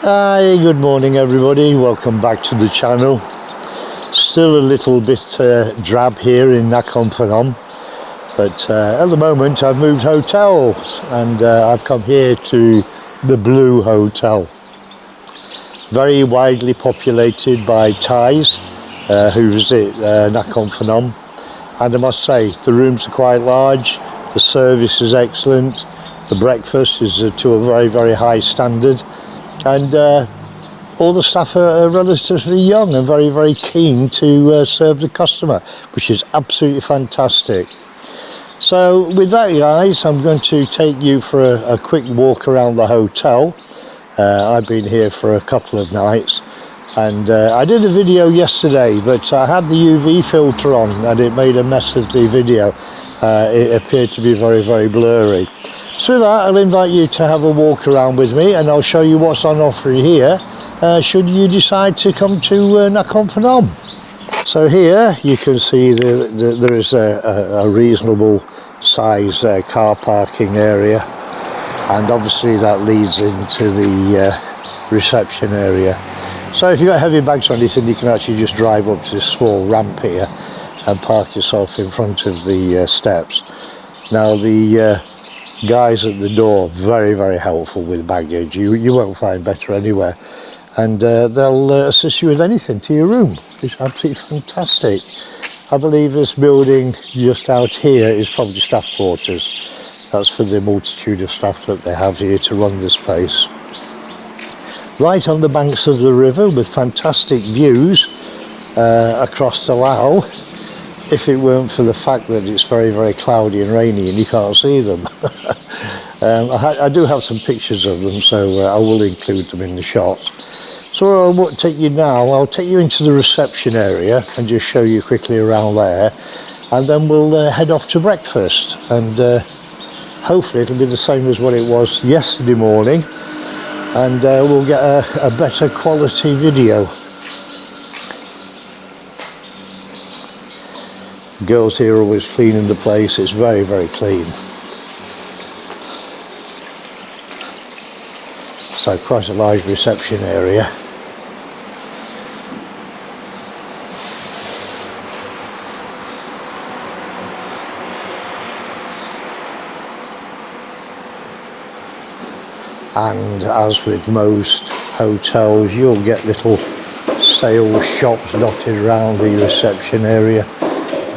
Hi, good morning everybody, welcome back to the channel. Still a little bit drab here in Nakhon Phanom, but at the moment I've moved hotels and I've come here to the Blu Hotel. Very widely populated by Thais who visit Nakhon Phanom, and I must say the rooms are quite large, the service is excellent, the breakfast is to a very high standard, and all the staff are relatively young and very keen to serve the customer, which is absolutely fantastic. So with that guys, I'm going to take you for a quick walk around the hotel. I've been here for a couple of nights, and I did a video yesterday, but I had the UV filter on and it made a mess of the video. It appeared to be very blurry. So with that, I'll invite you to have a walk around with me and I'll show you what's on offer here should you decide to come to Nakhon Phanom. So here you can see there is a reasonable size car parking area, and obviously that leads into the reception area. So if you've got heavy bags or anything, you can actually just drive up to this small ramp here and park yourself in front of the steps. Now the guys at the door, very helpful with baggage. You won't find better anywhere, and they'll assist you with anything to your room. It's absolutely fantastic. I believe this building just out here is probably staff quarters. That's for the multitude of staff that they have here to run this place. Right on the banks of the river with fantastic views across the Laos, if it weren't for the fact that it's very cloudy and rainy and you can't see them. I do have some pictures of them, so I will include them in the shot. So I'll take you now, I'll take you into the reception area and just show you quickly around there, and then we'll head off to breakfast, and hopefully it'll be the same as what it was yesterday morning, and we'll get a better quality video. Girls here are always cleaning the place. It's very clean. So quite a large reception area. And as with most hotels, you'll get little sales shops dotted around the reception area.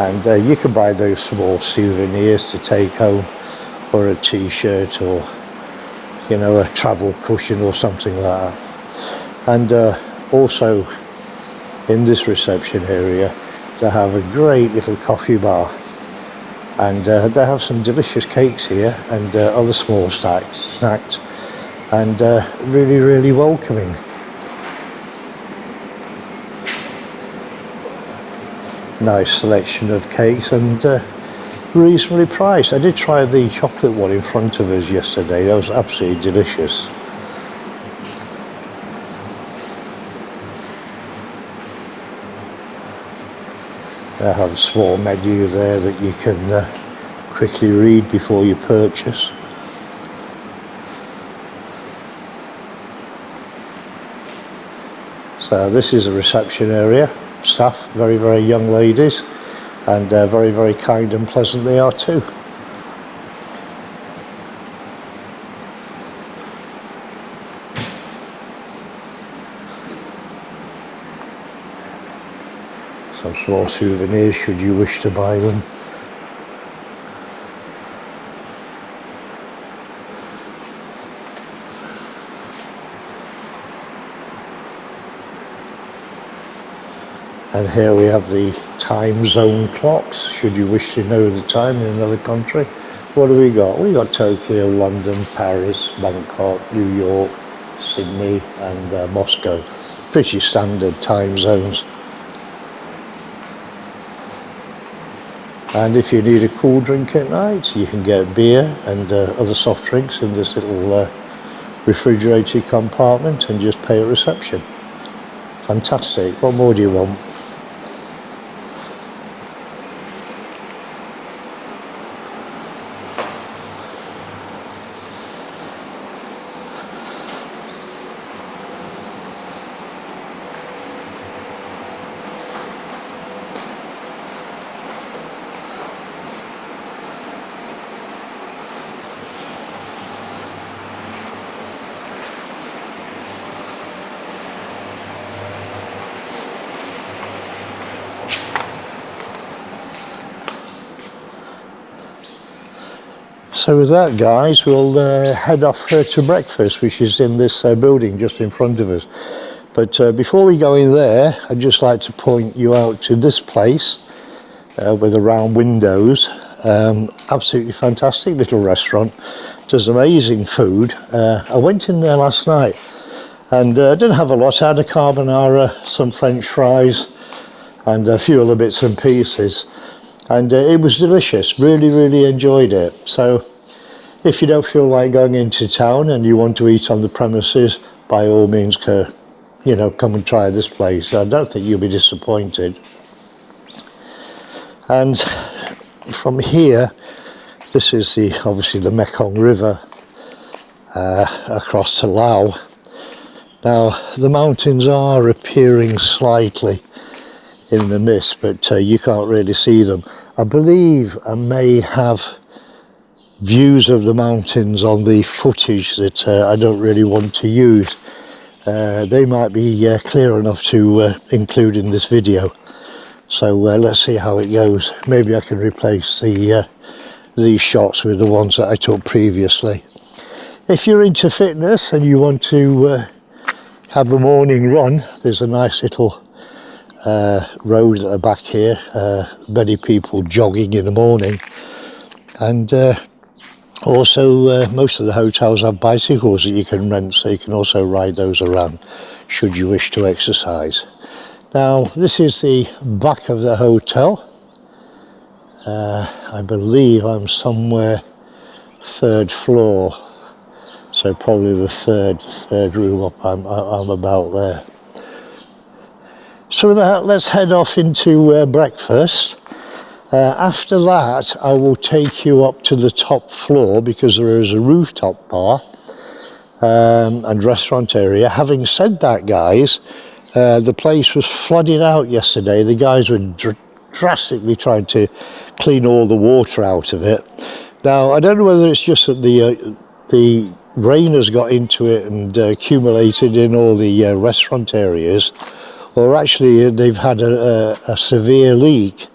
And you can buy those small souvenirs to take home, or a t-shirt, or you know, a travel cushion or something like that. And also in this reception area they have a great little coffee bar, and they have some delicious cakes here and other small snacks, and really welcoming. Nice selection of cakes and reasonably priced. I did try the chocolate one in front of us yesterday. That was absolutely delicious. I have a small menu there that you can quickly read before you purchase. So this is a reception area. Staff, very young ladies, and very kind and pleasant they are too. Some small souvenirs should you wish to buy them. And here we have the time zone clocks, should you wish to know the time in another country. What do we got? We got Tokyo, London, Paris, Bangkok, New York, Sydney and Moscow. Pretty standard time zones. And if you need a cool drink at night, you can get beer and other soft drinks in this little refrigerated compartment and just pay at reception. Fantastic. What more do you want? So with that, guys, we'll head off to breakfast, which is in this building just in front of us. But before we go in there, I'd just like to point you out to this place with the round windows. Absolutely fantastic little restaurant. Does amazing food. I went in there last night and didn't have a lot. I had a carbonara, some French fries and a few other bits and pieces. And it was delicious. Really enjoyed it. So if you don't feel like going into town and you want to eat on the premises, by all means, you know, come and try this place. I don't think you'll be disappointed. And from here, this is obviously the Mekong River across to Laos. Now the mountains are appearing slightly in the mist, but you can't really see them. I believe I may have views of the mountains on the footage that I don't really want to use. They might be clear enough to include in this video. So let's see how it goes. Maybe I can replace these shots with the ones that I took previously. If you're into fitness and you want to have the morning run, there's a nice little road at the back here. Many people jogging in the morning. And also most of the hotels have bicycles that you can rent, so you can also ride those around should you wish to exercise. Now this is the back of the hotel. I believe I'm somewhere 3rd floor, so probably the third room up. I'm about there. So with that, let's head off into breakfast. After that, I will take you up to the top floor because there is a rooftop bar and restaurant area. Having said that, guys, the place was flooded out yesterday. The guys were drastically trying to clean all the water out of it. Now, I don't know whether it's just that the rain has got into it and accumulated in all the restaurant areas, or actually they've had a severe leak.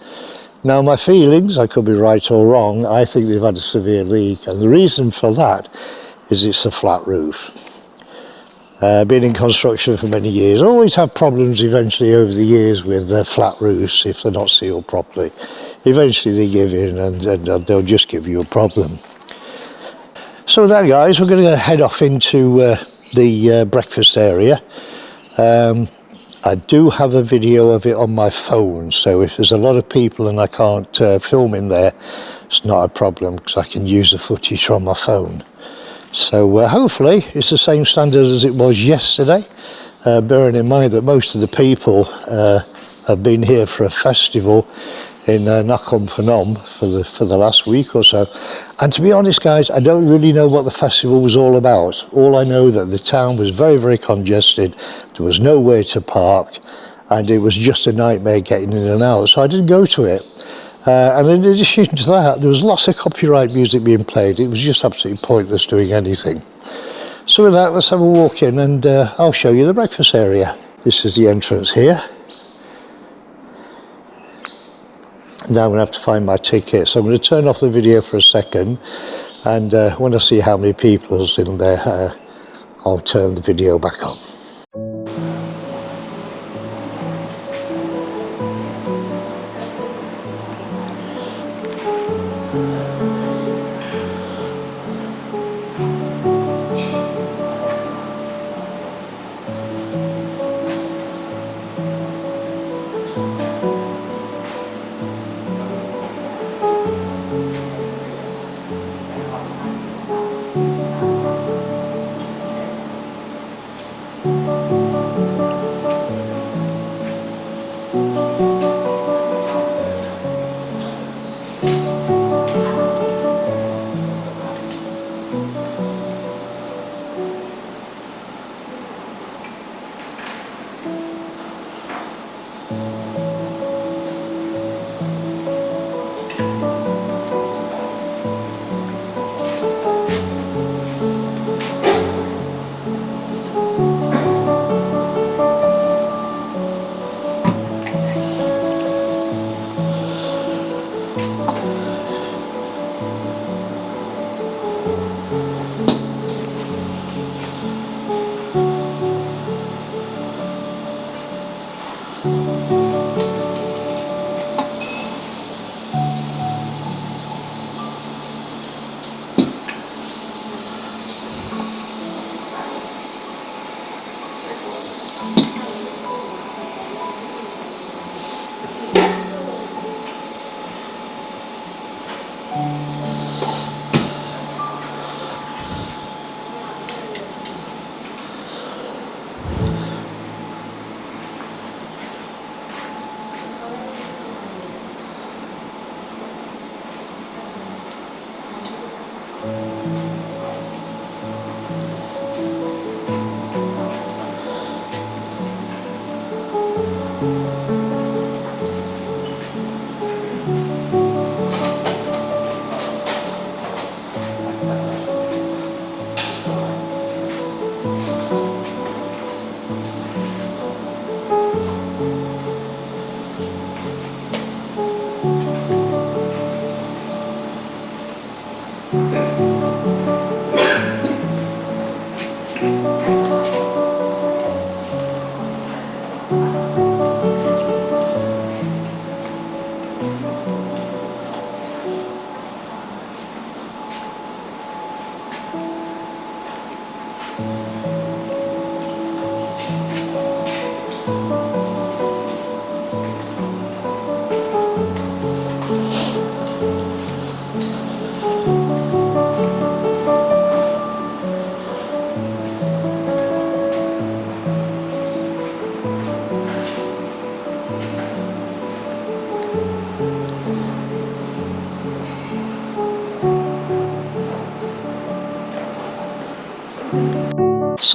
Now my feelings, I could be right or wrong, I think they've had a severe leak, and the reason for that is it's a flat roof. Been in construction for many years, always have problems eventually over the years with flat roofs if they're not sealed properly. Eventually they give in and they'll just give you a problem. So with that, guys, we're going to head off into the breakfast area. I do have a video of it on my phone, so if there's a lot of people and I can't film in there, it's not a problem because I can use the footage from my phone. So hopefully it's the same standard as it was yesterday, bearing in mind that most of the people have been here for a festival in Nakhon Phanom for the last week or so. And to be honest, guys, I don't really know what the festival was all about. All I know that the town was very congested. There was nowhere to park, and it was just a nightmare getting in and out. So I didn't go to it. And in addition to that, there was lots of copyright music being played. It was just absolutely pointless doing anything. So with that, let's have a walk in and I'll show you the breakfast area. This is the entrance here. Now I'm going to have to find my ticket, so I'm going to turn off the video for a second, and when I see how many people's in there, I'll turn the video back on.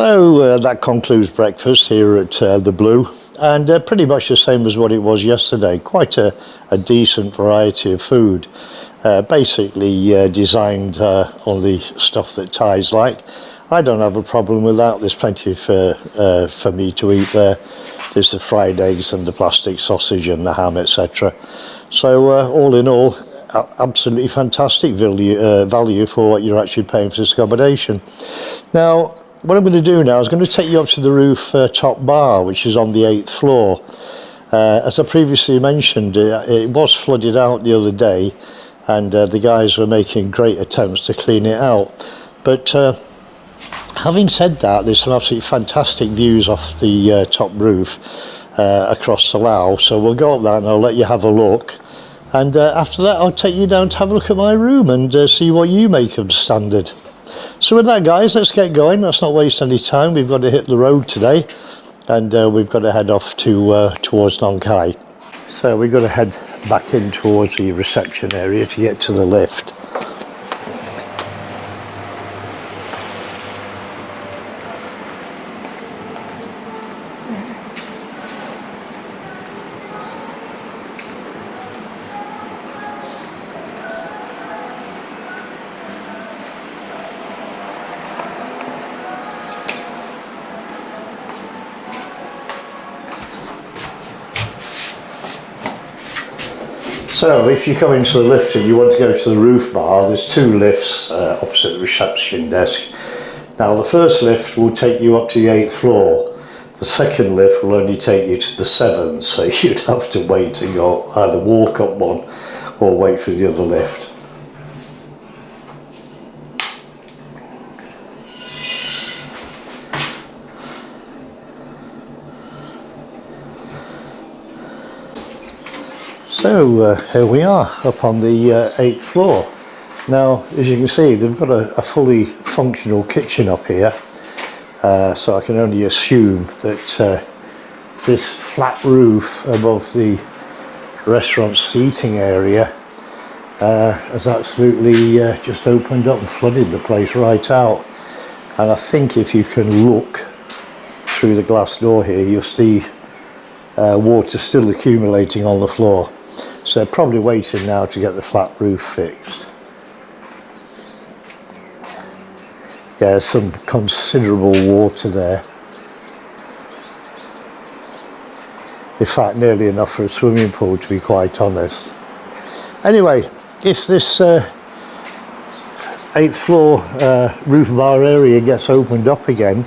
So that concludes breakfast here at the Blu, and pretty much the same as what it was yesterday. Quite a decent variety of food, basically designed on the stuff that Thais like. I don't have a problem with that. There's plenty for me to eat there. There's the fried eggs and the plastic sausage and the ham, etc. So all in all, absolutely fantastic value for what you're actually paying for this accommodation. Now, what I'm going to do now is going to take you up to the roof top bar, which is on the 8th floor. As I previously mentioned, it was flooded out the other day, and the guys were making great attempts to clean it out. But having said that, there's some absolutely fantastic views off the top roof across the Laos, so we'll go up that and I'll let you have a look. And after that, I'll take you down to have a look at my room and see what you make of the standard. So with that, guys, let's get going. Let's not waste any time. We've got to hit the road today, and we've got to head off to towards Nong Khai. So we've got to head back in towards the reception area to get to the lift. So if you come into the lift and you want to go to the roof bar, there's two lifts opposite the reception desk. Now the first lift will take you up to the 8th floor. The second lift will only take you to the 7th, so you'd have to wait and go either walk up one or wait for the other lift. So here we are up on the 8th floor. Now, as you can see, they've got a fully functional kitchen up here, so I can only assume that this flat roof above the restaurant seating area has absolutely just opened up and flooded the place right out. And I think if you can look through the glass door here, you'll see water still accumulating on the floor. So they're probably waiting now to get the flat roof fixed. Yeah, there's some considerable water there. In fact, nearly enough for a swimming pool, to be quite honest. Anyway, if this 8th floor roof bar area gets opened up again,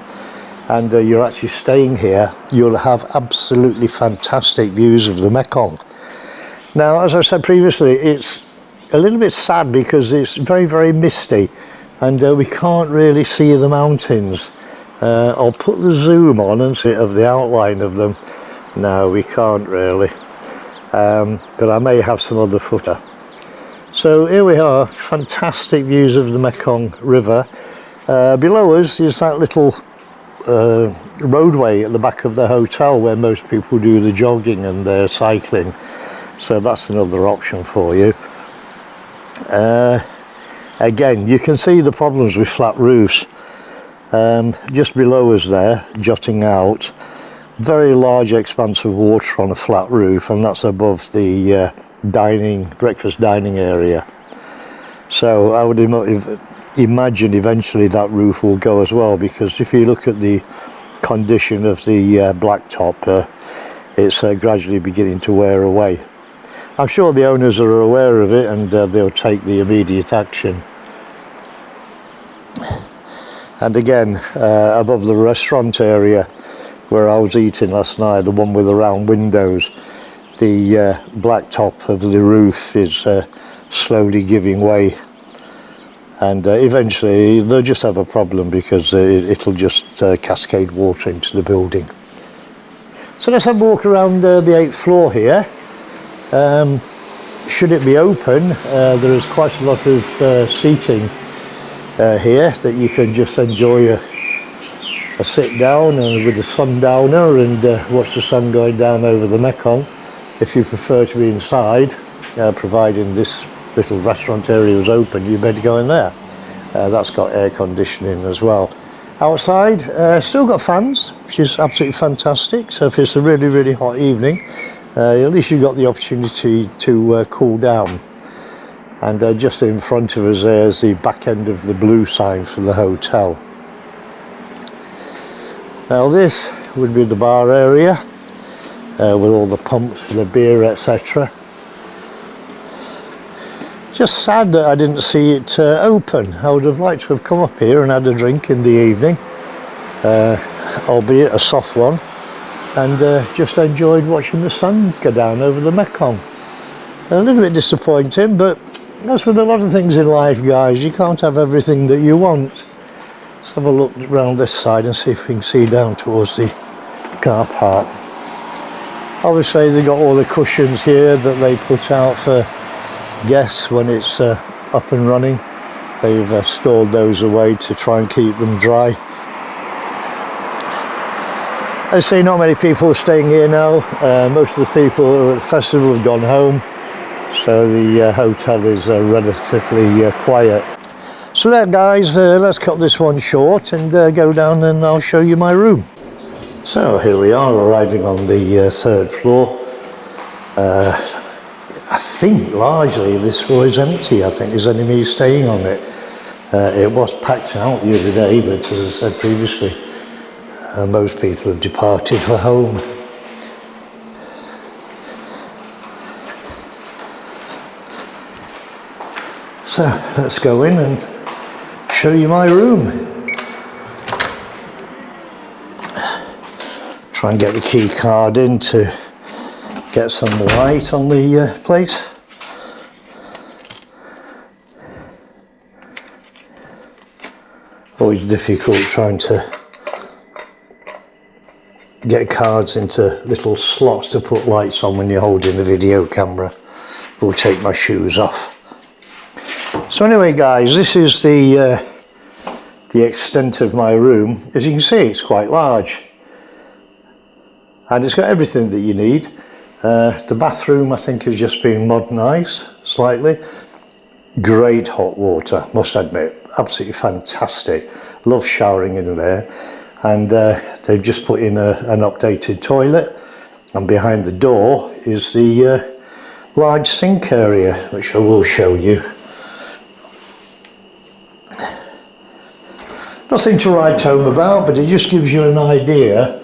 and you're actually staying here, you'll have absolutely fantastic views of the Mekong. Now, as I said previously, it's a little bit sad because it's very, very misty, and we can't really see the mountains. I'll put the zoom on and see of the outline of them. No, we can't really, but I may have some other footer. So here we are, fantastic views of the Mekong River. Below us is that little roadway at the back of the hotel where most people do the jogging and their cycling. So that's another option for you. Again, you can see the problems with flat roofs. Just below us there, jutting out, very large expanse of water on a flat roof, and that's above the breakfast dining area. So I would imagine eventually that roof will go as well, because if you look at the condition of the blacktop, it's gradually beginning to wear away. I'm sure the owners are aware of it, and they'll take the immediate action. And again, above the restaurant area where I was eating last night, the one with the round windows, the black top of the roof is slowly giving way, and eventually they'll just have a problem because it'll just cascade water into the building. So let's have a walk around the 8th floor here. Should it be open, there is quite a lot of seating here that you can just enjoy a sit down and with a sundowner and watch the sun going down over the Mekong. If you prefer to be inside, providing this little restaurant area is open, you better go in there. That's got air conditioning as well. Outside, still got fans, which is absolutely fantastic. So if it's a really, really hot evening, at least you've got the opportunity to cool down. And just in front of us there's the back end of the blue sign for the hotel. Now this would be the bar area with all the pumps for the beer, etc. Just sad that I didn't see it open. I would have liked to have come up here and had a drink in the evening, albeit a soft one, and just enjoyed watching the sun go down over the Mekong. A little bit disappointing, but that's with a lot of things in life, guys. You can't have everything that you want. Let's have a look around this side and see if we can see down towards the car park. Obviously they've got all the cushions here that they put out for guests when it's up and running. They've stored those away to try and keep them dry. I see not many people are staying here now. Most of the people who are at the festival have gone home, so the hotel is relatively quiet. So there, guys, let's cut this one short and go down and I'll show you my room. So here we are, arriving on the third floor. I think largely this floor is empty. I think there's only me staying on it. It was packed out the other day, but as I said previously, most people have departed for home. So let's go in and show you my room. Try and get the key card in to get some light on the place. Always difficult trying to get cards into little slots to put lights on when you're holding the video camera. Will take my shoes off. So anyway, guys, this is the extent of my room. As you can see, it's quite large, and it's got everything that you need. The bathroom, I think, has just been modernised slightly. Great hot water, must admit, absolutely fantastic. Love showering in there. And they've just put in an updated toilet, and behind the door is the large sink area, which I will show you. Nothing to write home about, but it just gives you an idea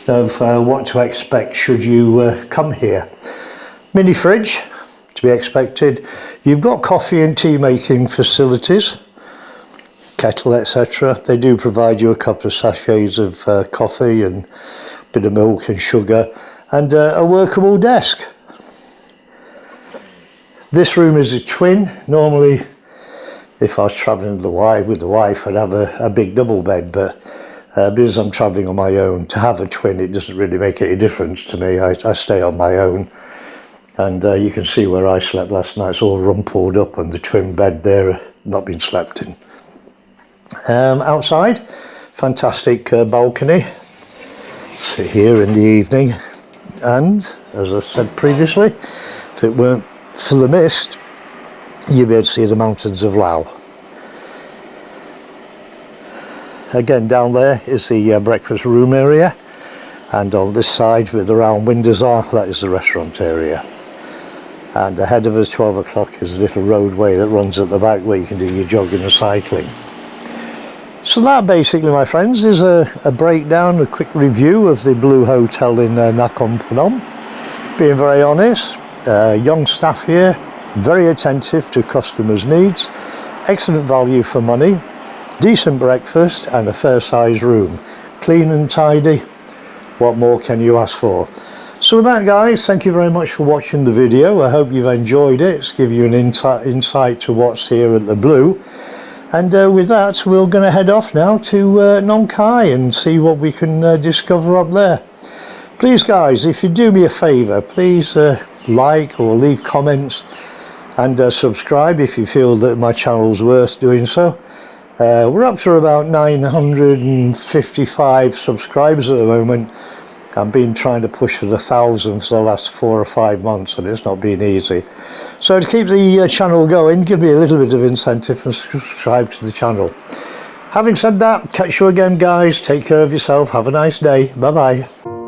of what to expect should you come here. Mini fridge, to be expected. You've got coffee and tea making facilities, kettle, etc. They do provide you a couple of sachets of coffee and a bit of milk and sugar, and a workable desk. This room is a twin. Normally, if I was travelling with the wife, I'd have a big double bed, but because I'm travelling on my own, to have a twin, it doesn't really make any difference to me. I stay on my own, and you can see where I slept last night. It's all rumpled up, and the twin bed there not been slept in. Outside, fantastic balcony. Sit here in the evening, and as I said previously, if it weren't for the mist, you'd be able to see the mountains of Laos. Again, down there is the breakfast room area, and on this side where the round windows are, that is the restaurant area. And ahead of us, 12 o'clock, is a little roadway that runs at the back where you can do your jogging and cycling. So that basically, my friends, is a breakdown, a quick review of the Blu Hotel in Nakhon Phanom. Being very honest, young staff here, very attentive to customers' needs, excellent value for money, decent breakfast and a fair size room. Clean and tidy, what more can you ask for? So with that, guys, thank you very much for watching the video. I hope you've enjoyed it. It's give you an insight to what's here at the Blu. And with that, we're going to head off now to Nong Khai and see what we can discover up there. Please, guys, if you do me a favour, please like or leave comments, and subscribe if you feel that my channel's worth doing so. We're up to about 955 subscribers at the moment. I've been trying to push for the 1,000 for the last 4 or 5 months, and it's not been easy. So to keep the channel going, give me a little bit of incentive and subscribe to the channel. Having said that, catch you again guys, take care of yourself, have a nice day, bye bye.